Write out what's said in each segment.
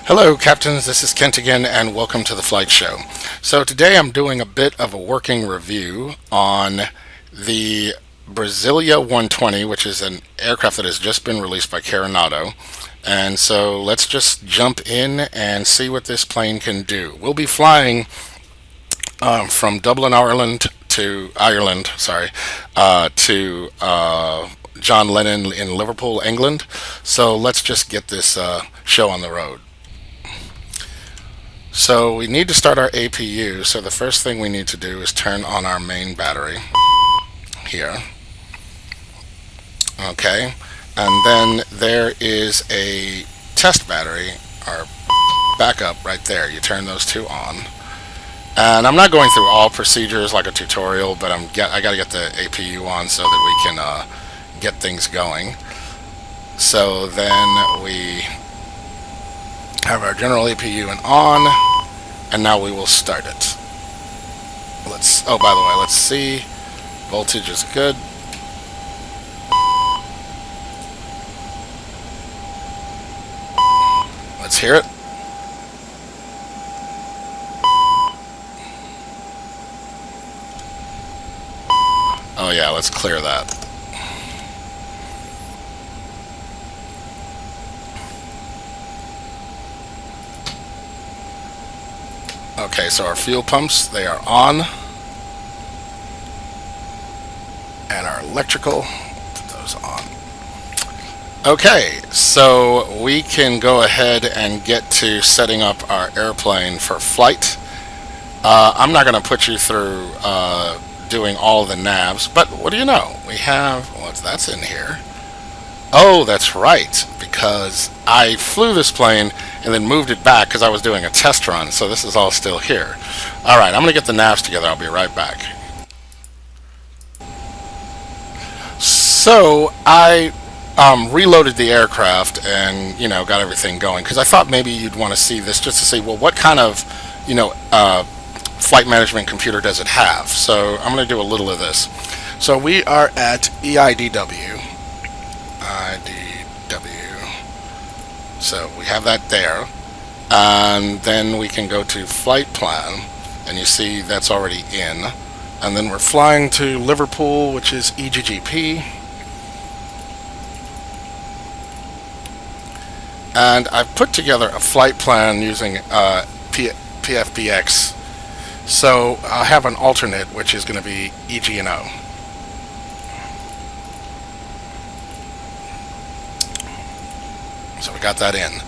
Hello, Captains. This is Kent again, and welcome to the Flight Show. So today I'm doing a bit of a working review on the Brasilia 120, which is an aircraft that has just been released by Carenado. And so let's just jump in and see what this plane can do. We'll be flying from Dublin, Ireland to John Lennon in Liverpool, England. So let's just get this show on the road. So we need to start our APU, so the first thing we need to do is turn on our main battery here. Okay, and then there is a test battery, or backup right there. You turn those two on. And I'm not going through all procedures like a tutorial, but I got to get the APU on so that we can get things going. So then we have our general APU on, and now we will start it. Oh, by the way, let's see. Voltage is good. Let's hear it. Oh yeah, let's clear that. Okay, so our fuel pumps, they are on. And our electrical, put those on. Okay, so we can go ahead and get to setting up our airplane for flight. I'm not going to put you through doing all the navs, but what do you know? We have, that's in here. Oh, that's right, because I flew this plane and then moved it back because I was doing a test run, so this is all still here. Alright, I'm going to get the navs together. I'll be right back. So, I reloaded the aircraft and, got everything going, because I thought maybe you'd want to see this just to see, well, what kind of, flight management computer does it have? So, I'm going to do a little of this. So, we are at EIDW. So we have that there, and then we can go to flight plan, and you see that's already in, and then we're flying to Liverpool, which is EGGP, and I've put together a flight plan using PFBX, so I have an alternate, which is going to be EG&O. So we got that in.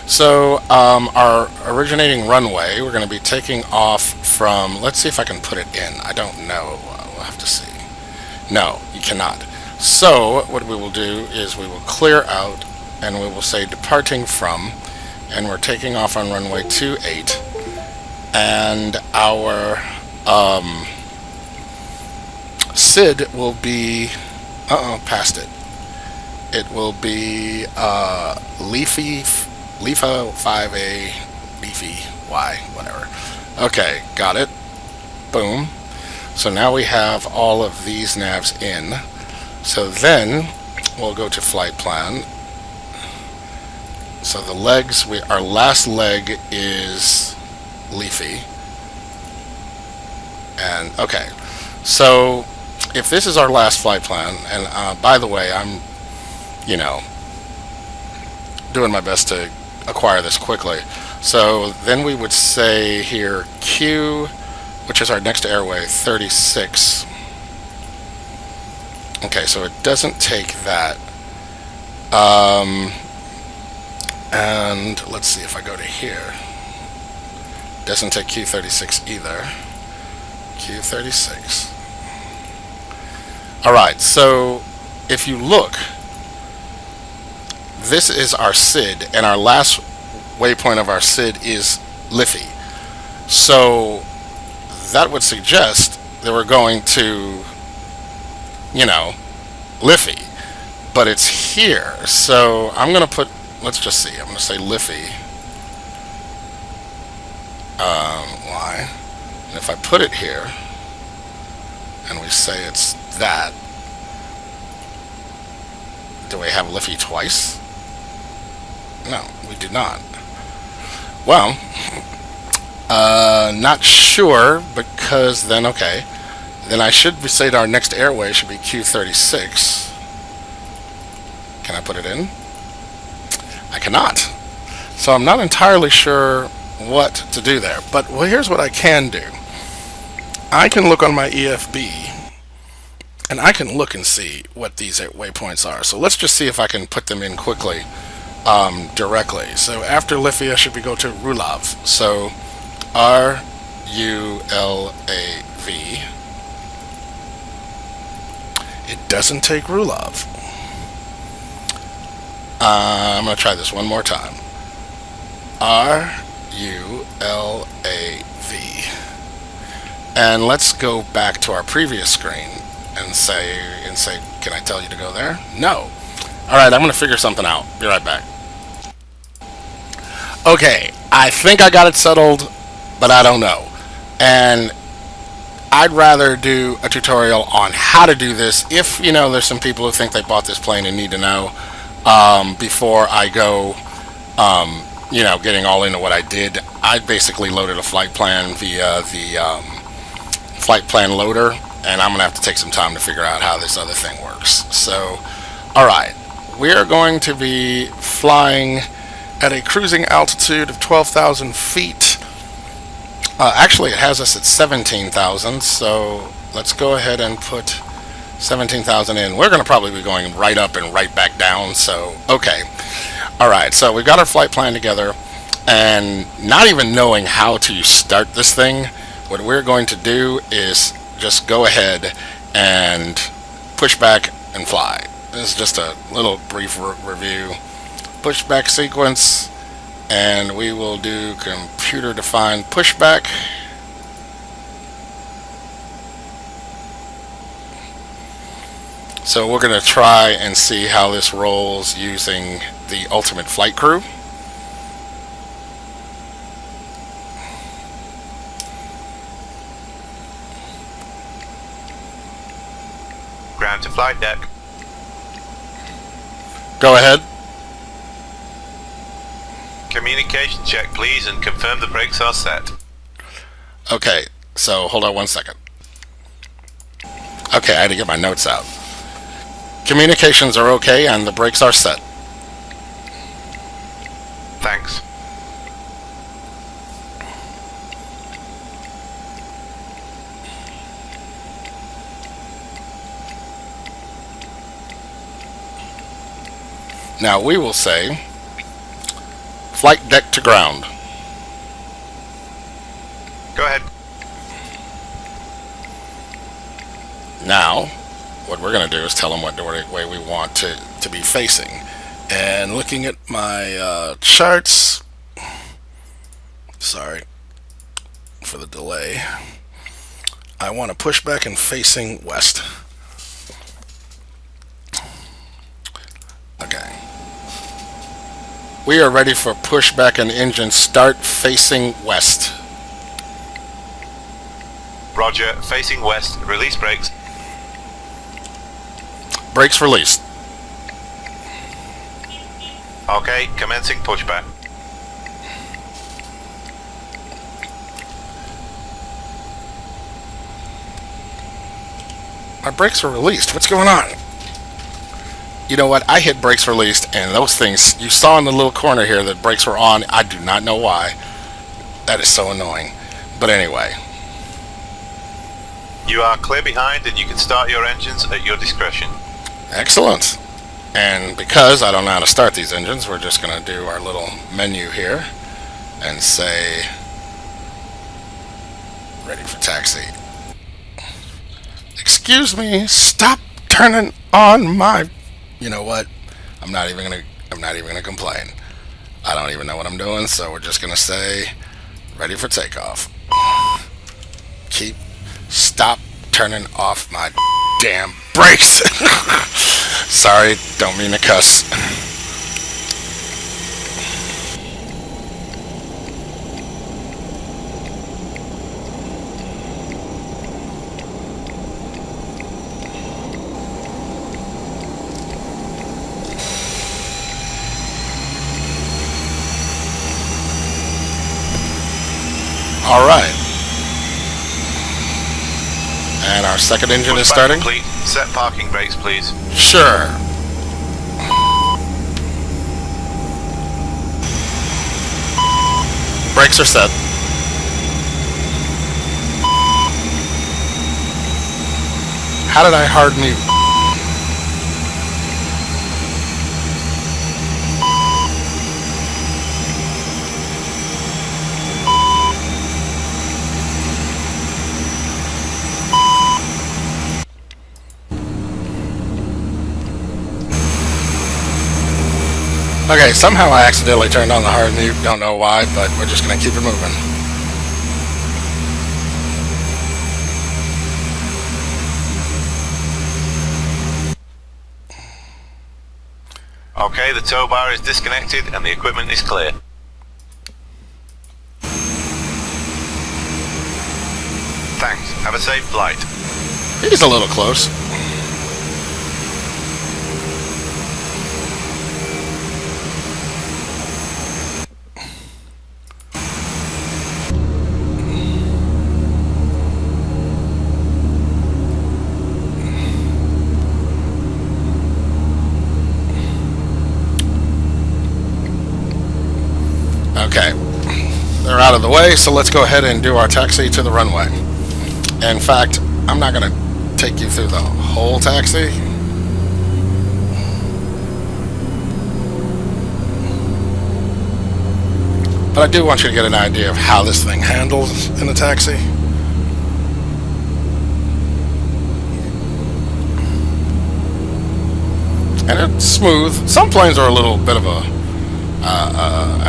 So our originating runway, we're going to be taking off from, let's see if I can put it in. I don't know. We'll have to see. No, you cannot. So what we will do is we will clear out, and we will say departing from, and we're taking off on runway 28, and our SID will be, past it. It will be Leafy 5A, Leafy Y, whatever. Okay, got it. Boom. So now we have all of these navs in. So then we'll go to flight plan. So the legs, our last leg is Leafy. And okay, so if this is our last flight plan, and by the way, I'm doing my best to acquire this quickly. So then we would say here Q, which is our next airway, 36. Okay, so it doesn't take that. And let's see if I go to here. Doesn't take Q36 either. Q36. Alright, so if you look, this is our SID, and our last waypoint of our SID is Liffey. So that would suggest that we're going to, Liffey. But it's here. So I'm going to put, let's just see, I'm going to say Liffey. Y. And if I put it here, and we say it's that, do we have Liffey twice? No, we do not. Well, not sure, because then, okay. Then I should say that our next airway should be Q36. Can I put it in? I cannot. So I'm not entirely sure what to do there. But well, here's what I can do. I can look on my EFB, and I can look and see what these waypoints are. So let's just see if I can put them in quickly, directly. So after Lithia, should we go to Rulav? So R-U-L-A-V. It doesn't take Rulav. I'm going to try this one more time. R-U-L-A-V. And let's go back to our previous screen and say, can I tell you to go there? No. All right, I'm going to figure something out. Be right back. Okay, I think I got it settled, but I don't know. And I'd rather do a tutorial on how to do this if, you know, there's some people who think they bought this plane and need to know, before I go, you know, getting all into what I did. I basically loaded a flight plan via the flight plan loader, and I'm gonna have to take some time to figure out how this other thing works. So, alright, we are going to be flying at a cruising altitude of 12,000 feet. Actually, it has us at 17,000, so let's go ahead and put 17,000 in. We're going to probably be going right up and right back down, so okay. Alright, so we've got our flight plan together, and not even knowing how to start this thing, what we're going to do is just go ahead and push back and fly. This is just a little brief review. Pushback sequence, and we will do computer defined pushback. So we're going to try and see how this rolls using the ultimate flight crew. Ground to flight deck. Go ahead. Communication check, please, and confirm the brakes are set. Okay, so hold on one second. Okay, I had to get my notes out. Communications are okay and the brakes are set. Thanks. Now we will say flight deck to ground. Go ahead. Now, what we're going to do is tell them what way we want to be facing. And looking at my charts, sorry for the delay, I want to push back and facing west. Okay. We are ready for pushback and engine start facing west. Roger, facing west, release brakes. Brakes released. Okay, commencing pushback. My brakes are released. What's going on? You know what? I hit brakes released, and those things, you saw in the little corner here that brakes were on. I do not know why. That is so annoying. But anyway. You are clear behind, and you can start your engines at your discretion. Excellent. And because I don't know how to start these engines, we're just going to do our little menu here and say ready for taxi. Excuse me, stop turning on my... You know what? I'm not even gonna complain. I don't even know what I'm doing, so we're just gonna say ready for takeoff. Stop turning off my damn brakes. Sorry, don't mean to cuss. All right. And our second engine is Pushback starting. complete. Set parking brakes, please. Sure. Brakes are set. How did I hard mute? Okay, somehow I accidentally turned on the hard mute. Don't know why, but we're just going to keep it moving. Okay, the tow bar is disconnected and the equipment is clear. Thanks. Have a safe flight. He's a little close. Okay, they're out of the way, so let's go ahead and do our taxi to the runway. In fact, I'm not going to take you through the whole taxi. But I do want you to get an idea of how this thing handles in a taxi. And it's smooth. Some planes are a little bit of a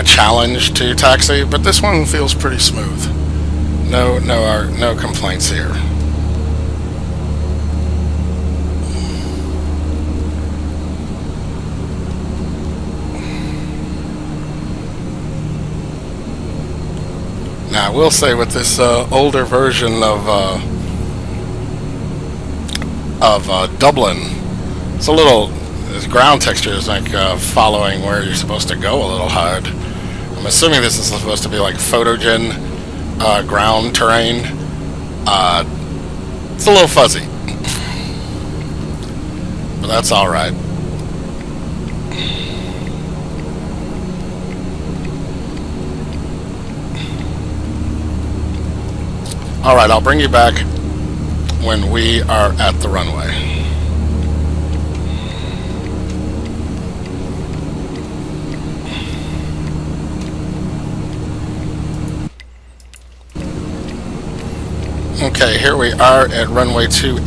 challenge to taxi, but this one feels pretty smooth. No complaints here. Now, I will say with this older version of Dublin, it's a little. This ground texture is like following where you're supposed to go a little hard. I'm assuming this is supposed to be like photogen ground terrain. It's a little fuzzy, but that's all right. All right, I'll bring you back when we are at the runway. Okay, here we are at runway 28.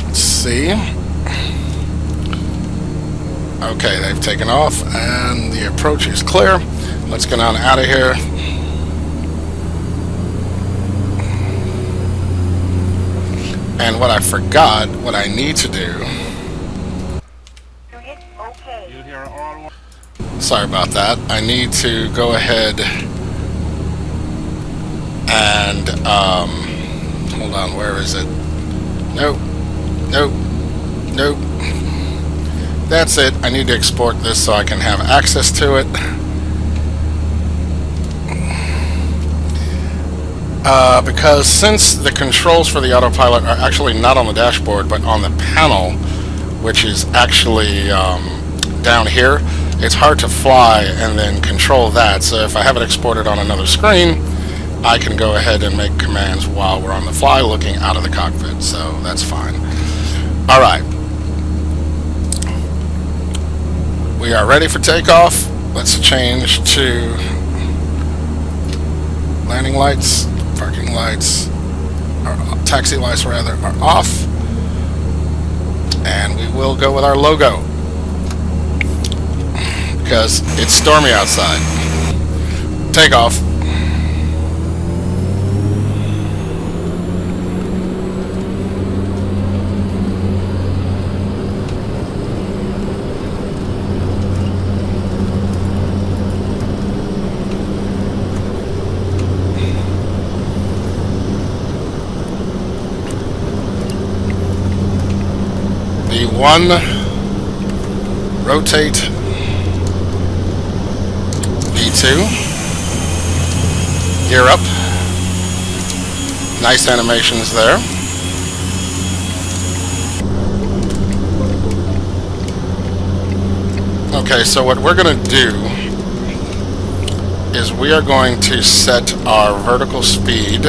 Let's see. Okay, they've taken off and the approach is clear. Let's get on out of here. And what I forgot, what I need to do. Sorry about that. I need to go ahead and hold on, where is it? Nope. That's it. I need to export this so I can have access to it. Because since the controls for the autopilot are actually not on the dashboard but on the panel, which is actually down here, it's hard to fly and then control that. So if I have it exported on another screen, I can go ahead and make commands while we're on the fly looking out of the cockpit, so that's fine. Alright. We are ready for takeoff. Let's change to landing lights, parking lights, or taxi lights rather, are off. And we will go with our logo, because it's stormy outside. Takeoff. One, rotate, 2. Gear up. Nice animations there. Okay, so what we're going to do is we are going to set our vertical speed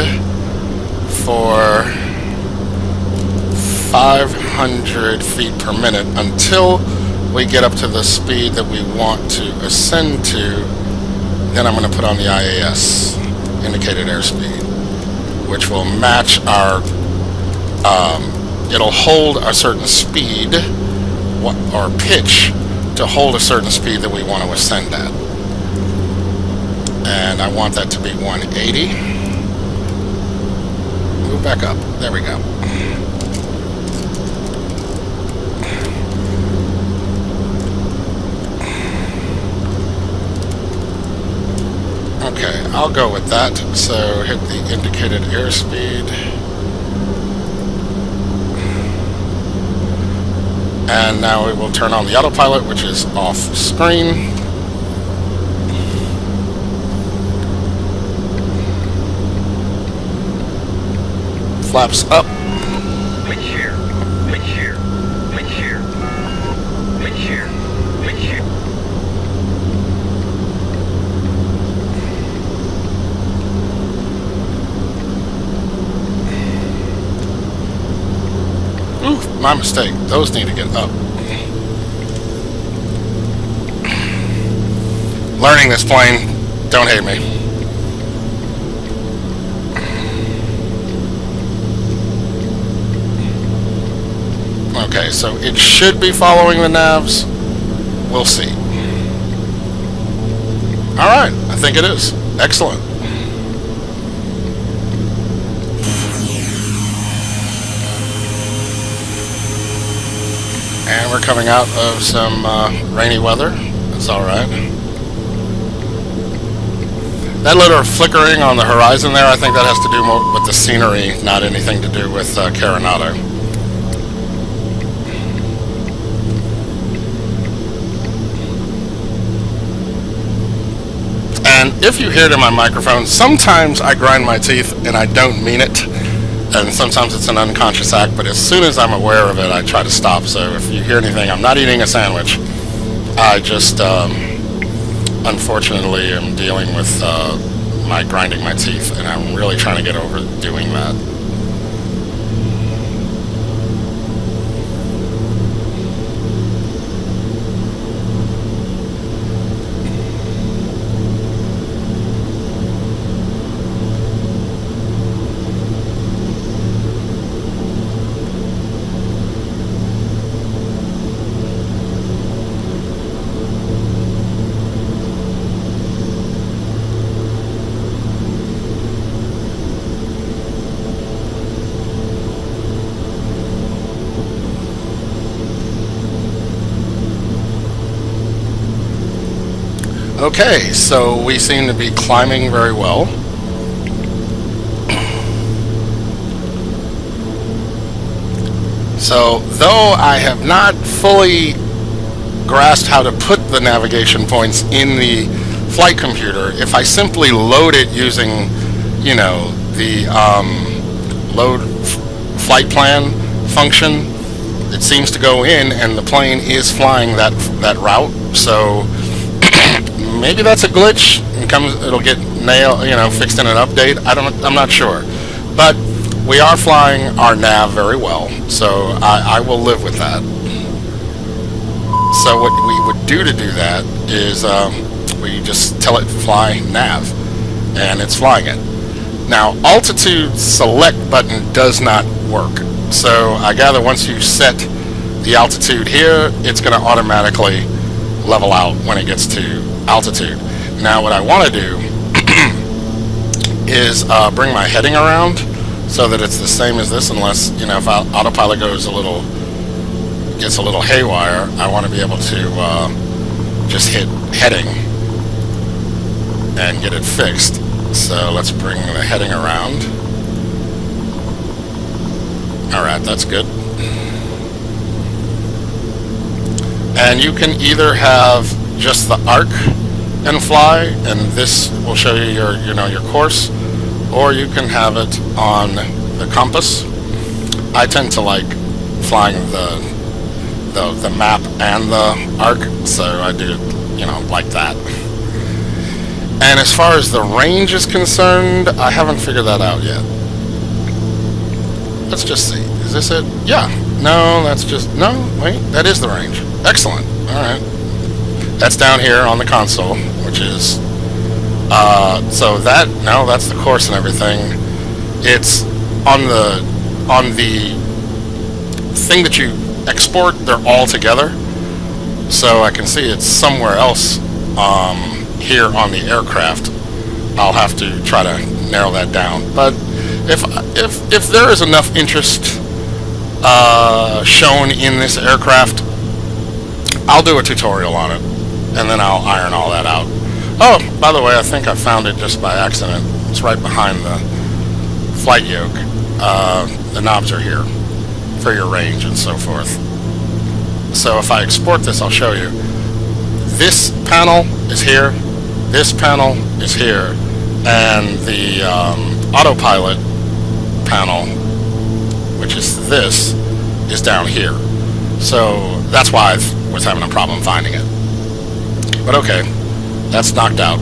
for 500 feet per minute until we get up to the speed that we want to ascend to. Then I'm going to put on the IAS, indicated airspeed, which will match our, it'll hold a certain speed or pitch to hold a certain speed that we want to ascend at. And I want that to be 180. Move back up. There we go. Okay, I'll go with that. So hit the indicated airspeed. And now we will turn on the autopilot, which is off screen. Flaps up. Wind shear, wind shear, wind shear, wind shear, wind shear. Ooh, my mistake. Those need to get up. Learning this plane. Don't hate me. Okay, so it should be following the navs. We'll see. Alright, I think it is. Excellent. And we're coming out of some rainy weather. That's alright. That little flickering on the horizon there, I think that has to do more with the scenery, not anything to do with Carenado. And if you hear it in my microphone, sometimes I grind my teeth and I don't mean it. And sometimes it's an unconscious act, but as soon as I'm aware of it, I try to stop. So if you hear anything, I'm not eating a sandwich. I just, unfortunately, am dealing with my grinding my teeth, and I'm really trying to get over doing that. Okay, so we seem to be climbing very well. So, though I have not fully grasped how to put the navigation points in the flight computer, if I simply load it using, you know, the load flight plan function, it seems to go in and the plane is flying that route. So maybe that's a glitch. It'll get fixed in an update. I'm not sure, but we are flying our nav very well, so I will live with that. So what we would do to do that is we just tell it fly nav, and it's flying it. Now, altitude select button does not work. So I gather once you set the altitude here, it's going to automatically level out when it gets to altitude. Now what I want to do is bring my heading around so that it's the same as this, unless, if autopilot gets a little haywire, I want to be able to just hit heading and get it fixed. So let's bring the heading around. Alright, that's good. And you can either have just the arc and fly, and this will show you your course, or you can have it on the compass. I tend to like flying the map and the arc, so I do like that. And as far as the range is concerned, I haven't figured that out yet. Let's just see. Is this it? Yeah. No, wait, that is the range. Excellent. Alright. That's down here on the console, which is so that's the course and everything. It's on the thing that you export, they're all together. So I can see it's somewhere else here on the aircraft. I'll have to try to narrow that down. But if there is enough interest shown in this aircraft, I'll do a tutorial on it, and then I'll iron all that out. Oh, by the way, I think I found it just by accident. It's right behind the flight yoke. The knobs are here for your range and so forth. So if I export this, I'll show you. This panel is here, this panel is here, and the autopilot panel, which is this, is down here. So that's why I was having a problem finding it. But okay, that's knocked out.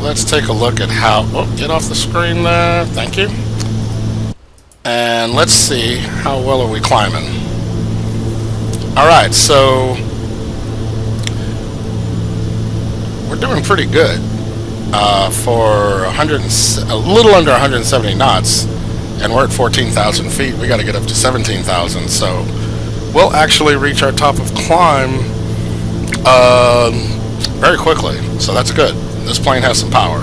Let's take a look at how... Oh, get off the screen there. Thank you. And let's see how well are we climbing. Alright, so we're doing pretty good for a little under 170 knots, and we're at 14,000 feet. We got to get up to 17,000, so we'll actually reach our top of climb very quickly, so that's good. This plane has some power,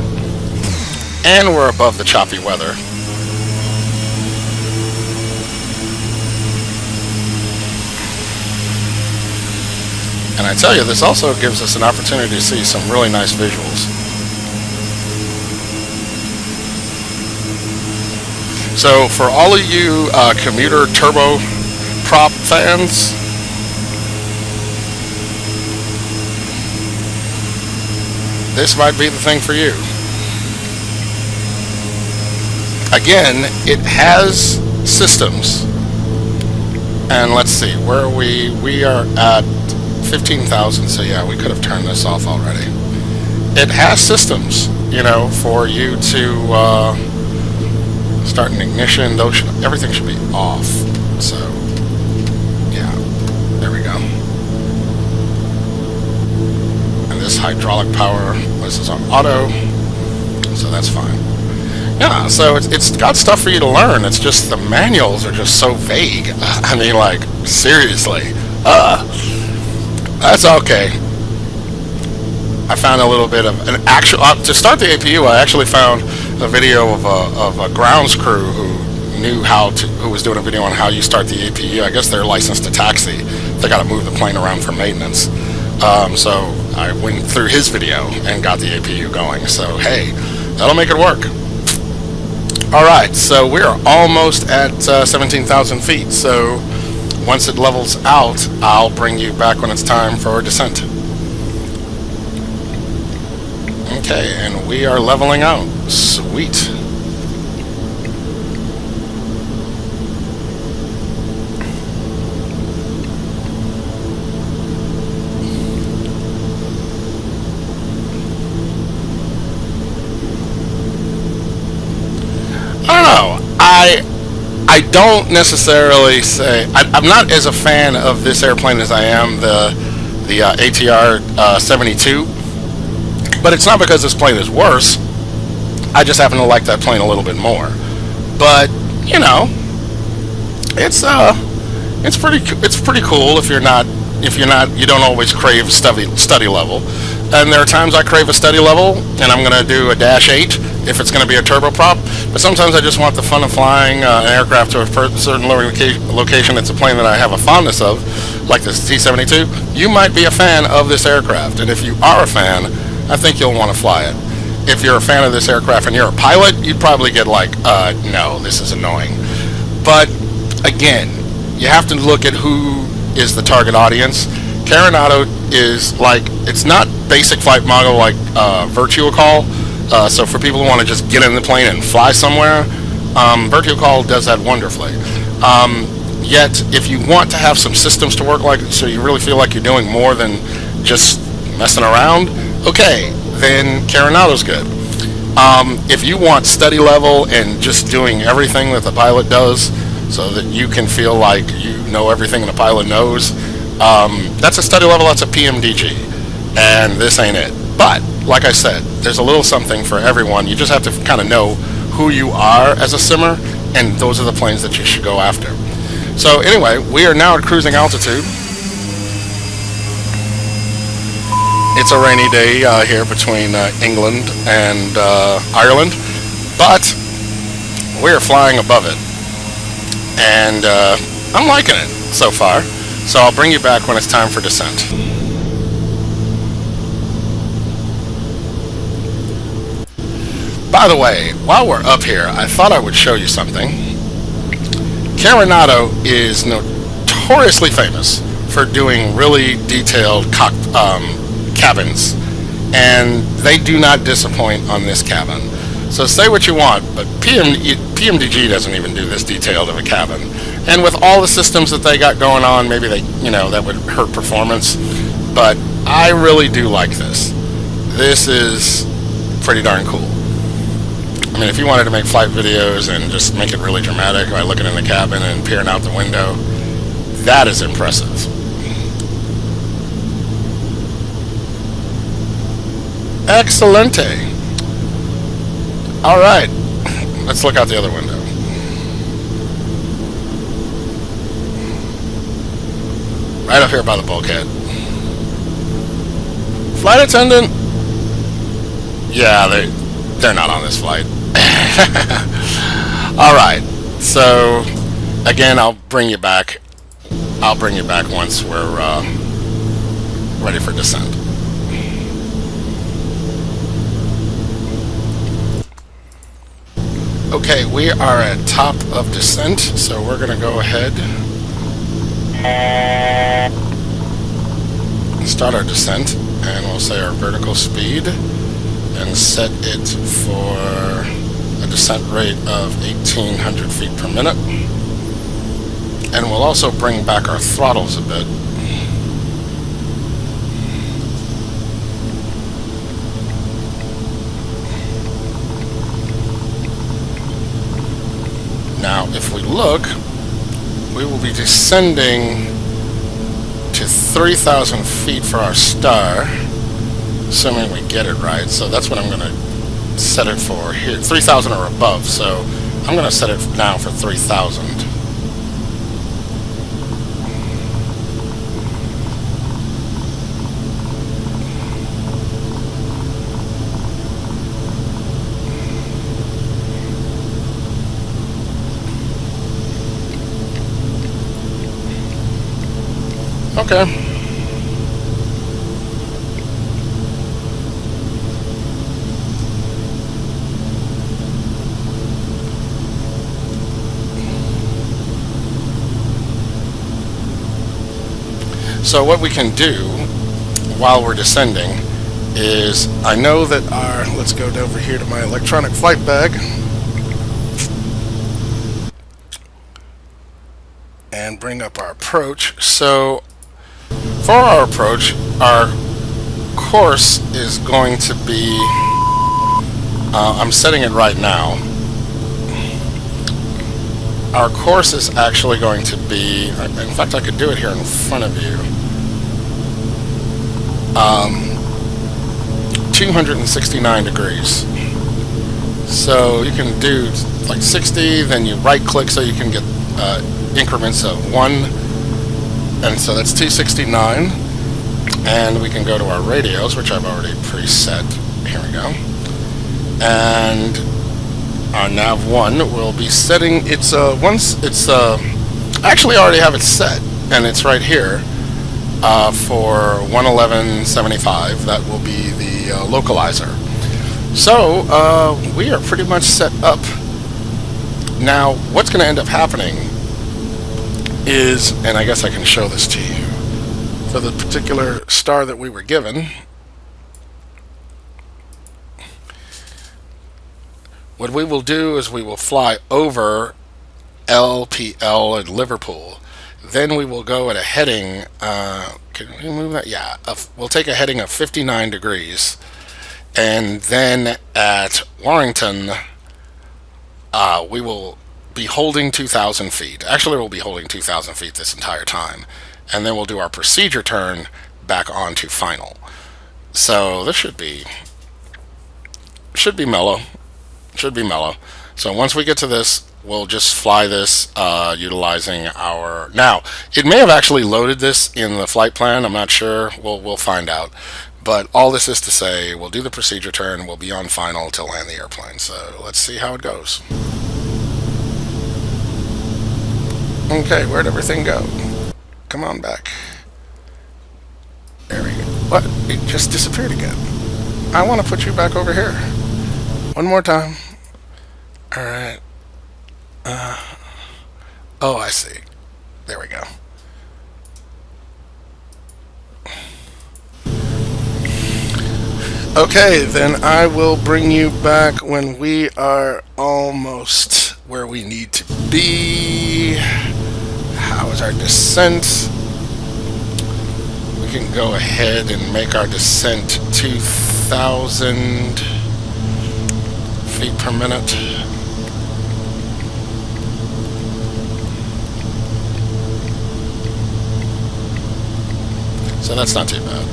and we're above the choppy weather. And I tell you, this also gives us an opportunity to see some really nice visuals. So for all of you commuter turboprop fans, this might be the thing for you. Again, it has systems. And let's see, where are we? We are at 15,000, so yeah, we could have turned this off already. It has systems, for you to start an ignition. Everything should be off. So, yeah, there we go. And this hydraulic power, this is on auto, so that's fine. Yeah, so it's got stuff for you to learn. It's just the manuals are just so vague. I mean, like, seriously. That's okay. I found a little bit of an actual... to start the APU, I actually found a video of a grounds crew who was doing a video on how you start the APU. I guess they're licensed to taxi. They got to move the plane around for maintenance. So I went through his video and got the APU going. So, hey, that'll make it work. Alright, so we're almost at 17,000 feet. So once it levels out, I'll bring you back when it's time for descent. Okay, and we are leveling out. Sweet. I don't know. I don't necessarily say... I'm not as a fan of this airplane as I am the ATR 72. But it's not because this plane is worse. I just happen to like that plane a little bit more. But it's pretty cool if you don't always crave study level. And there are times I crave a study level, and I'm going to do a Dash 8 if it's going to be a turboprop. But sometimes I just want the fun of flying an aircraft to a certain location. It's a plane that I have a fondness of, like this T-72. You might be a fan of this aircraft, and if you are a fan, I think you'll want to fly it. If you're a fan of this aircraft and you're a pilot, you'd probably get like, no, this is annoying. But again, you have to look at who is the target audience. Carenado is like, it's not basic flight model like Virtual Call. So for people who want to just get in the plane and fly somewhere, Virtual Call does that wonderfully. Yet, if you want to have some systems to work like, so you really feel like you're doing more than just messing around, okay, then Carenado's good. If you want steady level and just doing everything that the pilot does so that you can feel like you know everything the pilot knows, that's a steady level, that's a PMDG, and this ain't it. But, like I said, there's a little something for everyone. You just have to kind of know who you are as a simmer, and those are the planes that you should go after. So anyway, we are now at cruising altitude. It's a rainy day here between England and Ireland, but we're flying above it, and I'm liking it so far. So I'll bring you back when it's time for descent. By the way, while we're up here, I thought I would show you something. Carenado is notoriously famous for doing really detailed cabins, and they do not disappoint on this cabin. So say what you want, but PMDG doesn't even do this detailed of a cabin. And with all the systems that they got going on, maybe they, that would hurt performance. But I really do like this. This is pretty darn cool. I mean, if you wanted to make flight videos and just make it really dramatic by looking in the cabin and peering out the window, that is impressive. Excelente. All right, let's look out the other window. Right up here by the bulkhead. Flight attendant. Yeah, they're not on this flight. All right, so again, I'll bring you back once we're ready for descent. Okay, we are at top of descent, so we're going to go ahead and start our descent, and we'll say our vertical speed and set it for a descent rate of 1,800 feet per minute. And we'll also bring back our throttles a bit. Now, if we look, we will be descending to 3,000 feet for our star, assuming we get it right. So that's what I'm going to set it for here, 3,000 or above. So I'm going to set it now for 3,000. Okay. So what we can do while we're descending is, I know that let's go over here to my electronic flight bag and bring up our approach. So for our approach, our course is going to be, I'm setting it right now. Our course is actually going to be, in fact I could do it here in front of you, 269 degrees. So you can do like 60, then you right click so you can get increments of 1, and so that's 269. And we can go to our radios, which I've already preset. Here we go. And our nav 1 will be setting its actually I already have it set, and it's right here for 111.75. That will be the localizer. So we are pretty much set up. Now what's going to end up happening is, and I guess I can show this to you for the particular star that we were given. What we will do is we will fly over LPL at Liverpool. Then we will go at a heading, can we move that? Yeah, we'll take a heading of 59 degrees. And then at Warrington, we will be holding 2,000 feet. Actually, we'll be holding 2,000 feet this entire time. And then we'll do our procedure turn back onto final. So this should be mellow. Should be mellow. So once we get to this, we'll just fly this utilizing our... Now, it may have actually loaded this in the flight plan. I'm not sure. We'll find out. But all this is to say, we'll do the procedure turn. We'll be on final to land the airplane. So let's see how it goes. Okay, where'd everything go? Come on back. There we go. What? It just disappeared again. I want to put you back over here. One more time. Alright. Oh, I see. There we go. Okay, then I will bring you back when we are almost where we need to be. How is our descent? We can go ahead and make our descent 2,000 feet per minute. So that's not too bad.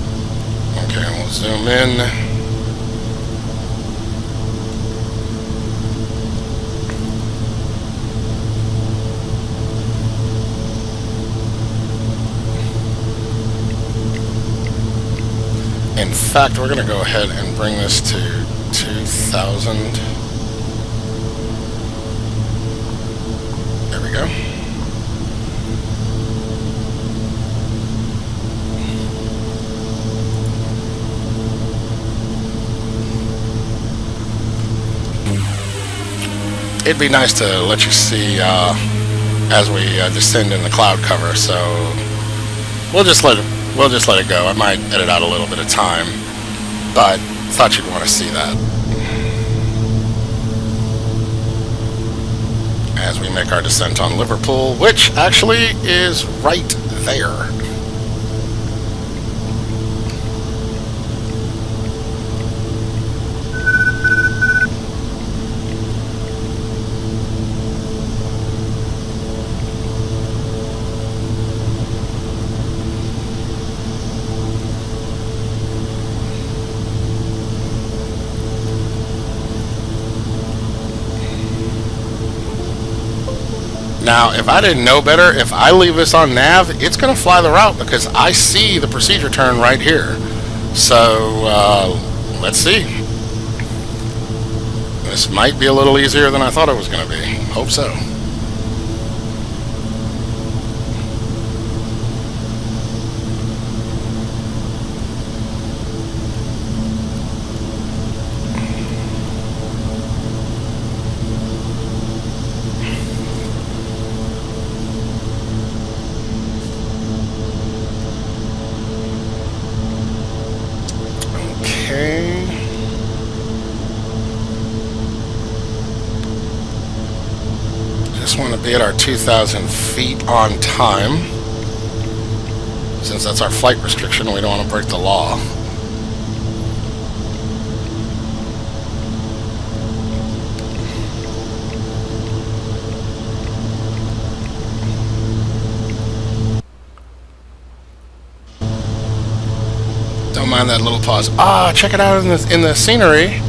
Okay, we'll zoom in. In fact, we're going to go ahead and bring this to 2,000. There we go. It'd be nice to let you see as we descend in the cloud cover, so we'll just let it go. I might edit out a little bit of time, but thought you'd want to see that as we make our descent on Liverpool, which actually is right there. Now, if I didn't know better, if I leave this on nav, it's going to fly the route because I see the procedure turn right here. So, let's see. This might be a little easier than I thought it was going to be. Hope so. Want to be at our 2,000 feet on time. Since that's our flight restriction, we don't want to break the law. Don't mind that little pause. Ah, check it out in the scenery.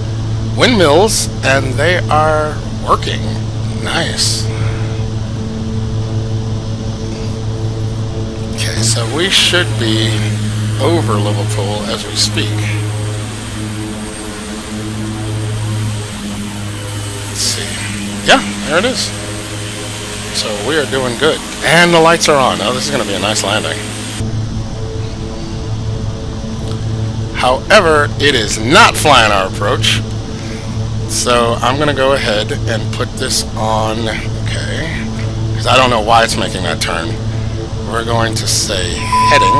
Windmills, and they are working. Nice. Okay, so we should be over Liverpool as we speak. Let's see. Yeah, there it is. So we are doing good. And the lights are on. Oh, this is going to be a nice landing. However, it is not flying our approach. So I'm going to go ahead and put this on, okay, because I don't know why it's making that turn. We're going to say heading.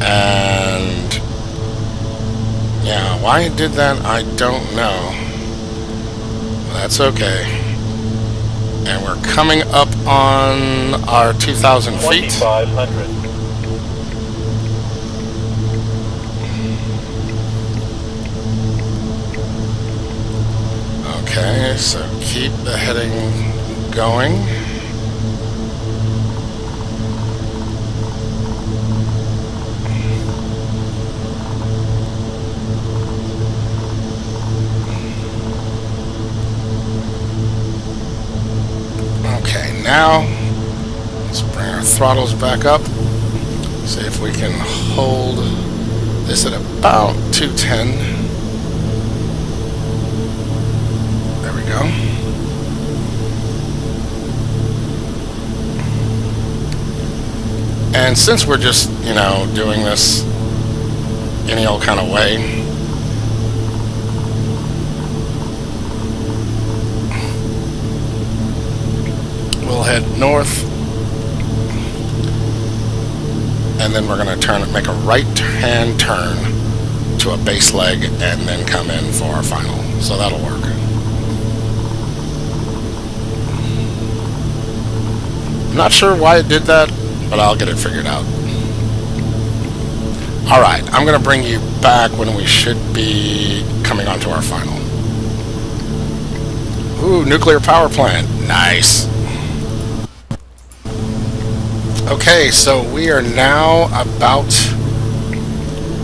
And yeah, why it did that, I don't know. That's okay. And we're coming up on our 2,000 feet. 2,500. Okay, so keep the heading going. Okay, now let's bring our throttles back up. See if we can hold this at about 210. There we go. And since we're just, doing this any old kind of way, we'll head north, and then we're going to make a right-hand turn to a base leg, and then come in for our final. So that'll work. I'm not sure why it did that, but I'll get it figured out. Alright, I'm going to bring you back when we should be coming onto our final. Ooh, nuclear power plant. Nice. Okay, so we are now about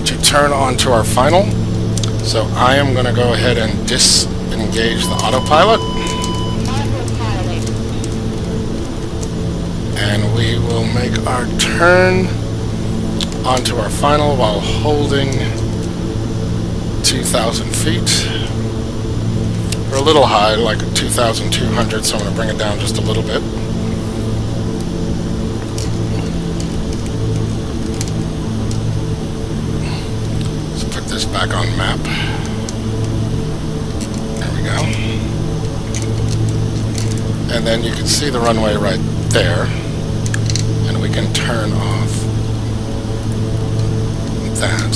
to turn on to our final. So I am going to go ahead and disengage the autopilot. And we will make our turn onto our final while holding 2,000 feet. We're a little high, like 2,200, so I'm going to bring it down just a little bit. Let's put this back on map. There we go. And then you can see the runway right there. And we can turn off that.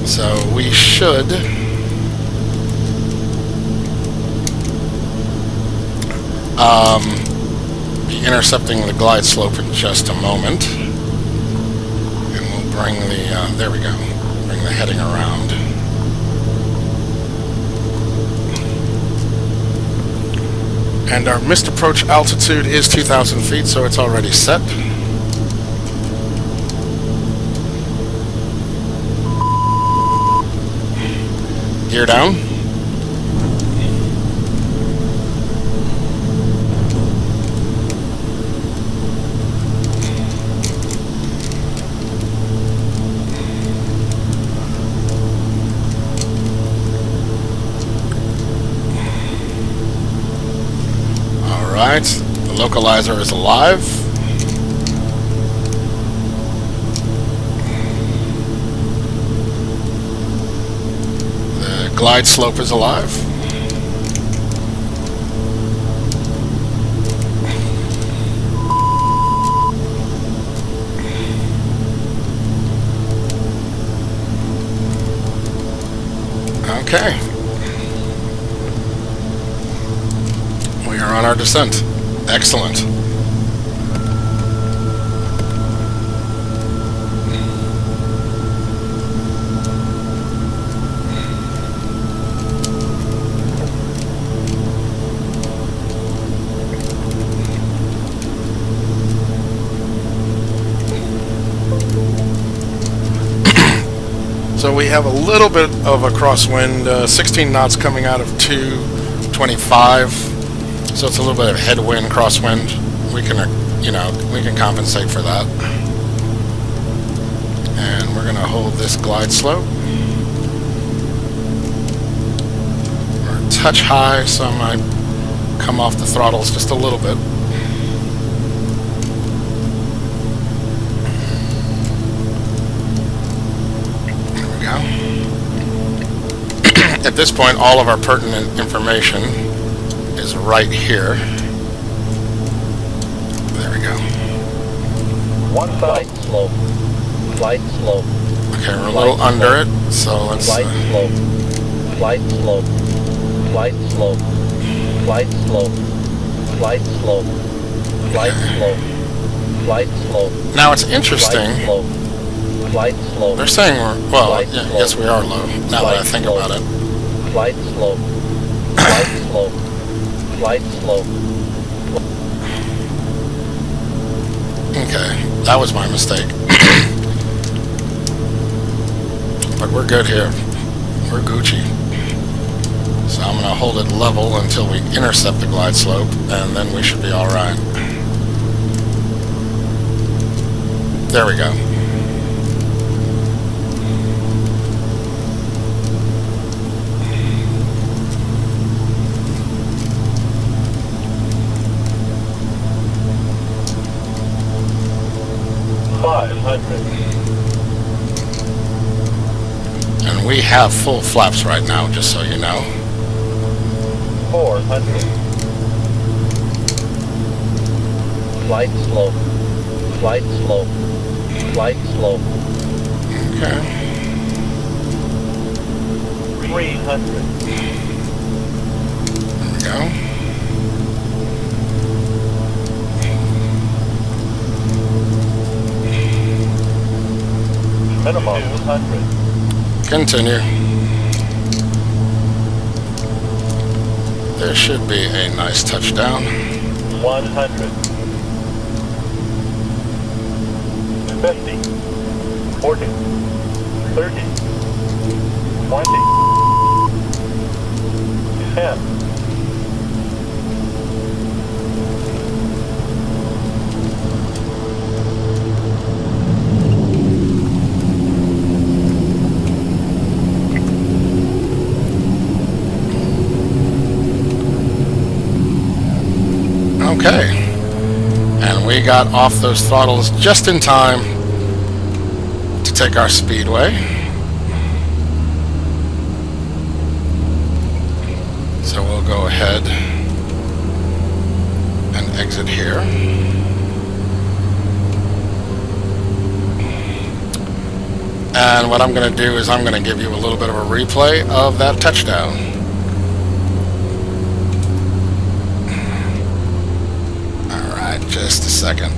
So we should be intercepting the glide slope in just a moment. And we'll bring the, there we go, bring the heading around. And our missed approach altitude is 2,000 feet, so it's already set. Gear down. Alright, the localizer is alive. The glide slope is alive. Okay. We are on our descent. Excellent. So we have a little bit of a crosswind, 16 knots coming out of 225. So it's a little bit of headwind, crosswind. We can, we can compensate for that. And we're going to hold this glide slope. We're a touch high, so I might come off the throttles just a little bit. There we go. At this point, all of our pertinent information is right here. There we go. Flight slope. Flight slope. Okay, we're a little under it, so let's... Flight slope. Flight slope. Flight slope. Flight slope. Flight slope. Flight slope. Flight slope. Now it's interesting. Flight slope. Flight slope. They're saying we're... Well, Flight yeah, slope. yes, we are low, now that I think slope. about it. Flight slope. Flight slope. Flight slope. Okay, that was my mistake. But we're good here. We're Gucci. So I'm going to hold it level until we intercept the glide slope, and then we should be alright. There we go. And we have full flaps right now, just so you know. 400. Flight slope. Flight slope. Flight slope. Okay. 300. There we go. Minimum 200. Continue. There should be a nice touchdown. 100. 50. 40. 30. 20. 10. Okay. And we got off those throttles just in time to take our speedway. So we'll go ahead and exit here. And what I'm going to do is I'm going to give you a little bit of a replay of that touchdown. Just a second.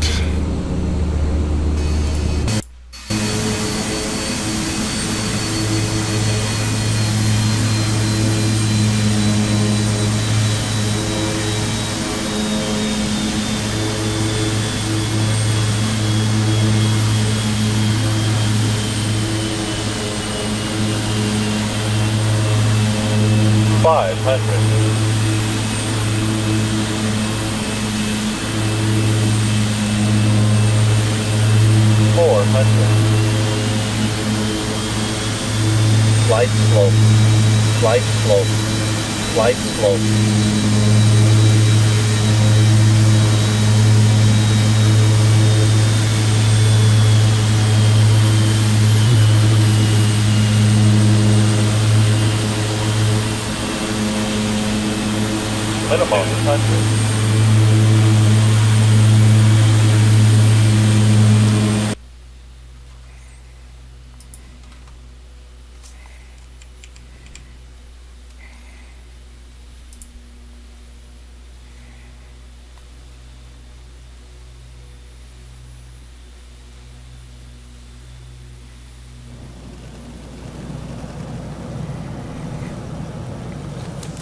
Flight slope. Flight slope. Flight slope. Minimum 100.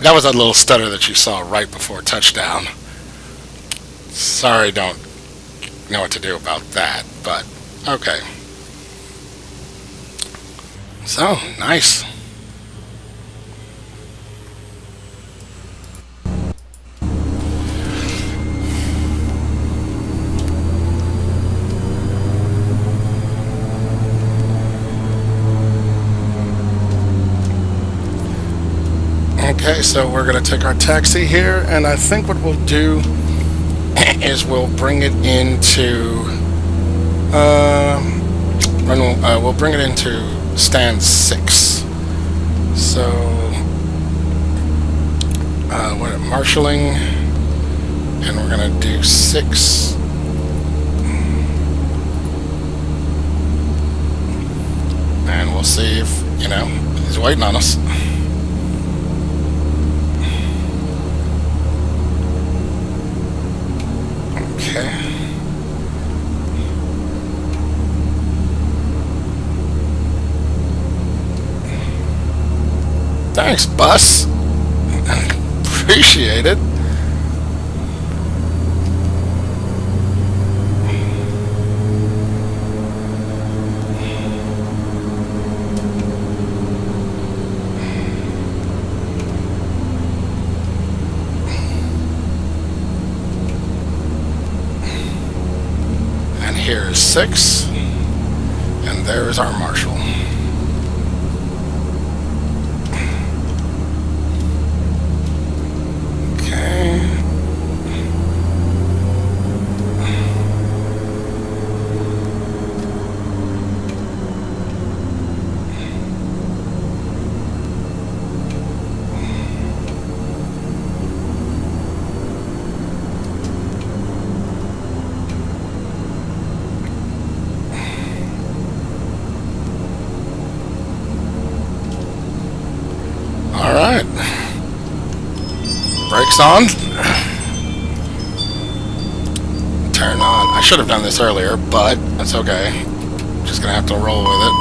That was that little stutter that you saw right before touchdown. Sorry, don't know what to do about that, but okay. So, nice. Okay, so we're going to take our taxi here, and I think what we'll do is we'll bring it into we'll bring it into stand 6. So we're marshalling, and we're going to do 6. we'll see if, he's waiting on us. Okay. Thanks, bus. Appreciate it. Here is 6, and there is our marshal. Okay. Alright. Brakes on. Turn on. I should have done this earlier, but that's okay. Just gonna have to roll with it.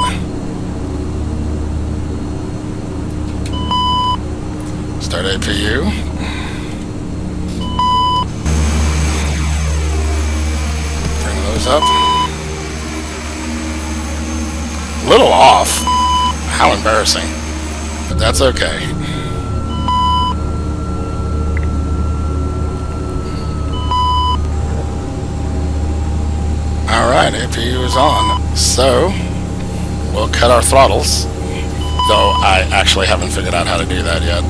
Start APU. Bring those up. A little off. How embarrassing. But that's okay. Alright, APU is on. So, we'll cut our throttles. Though I actually haven't figured out how to do that yet.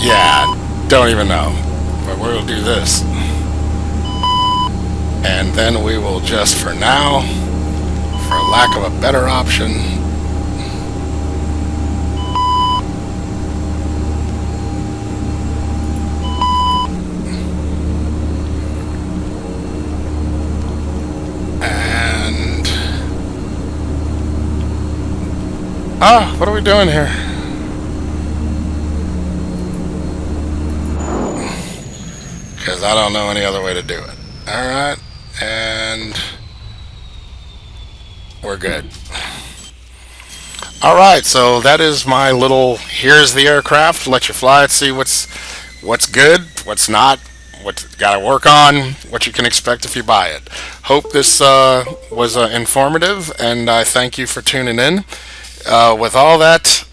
Yeah, don't even know. But we'll do this. And then we will just, for now, for lack of a better option, and what are we doing here? Because I don't know any other way to do it. Alright, and we're good. Alright, so that is my little, here's the aircraft, let you fly it, see what's good, what's not, what gotta work on, what you can expect if you buy it. Hope this was informative, and I thank you for tuning in. With all that,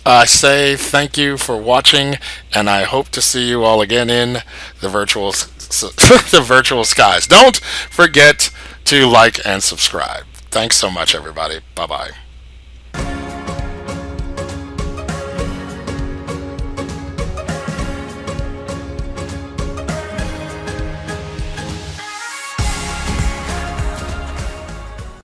I say thank you for watching, and I hope to see you all again in the virtual the virtual skies. Don't forget to like and subscribe. Thanks so much, everybody. Bye-bye.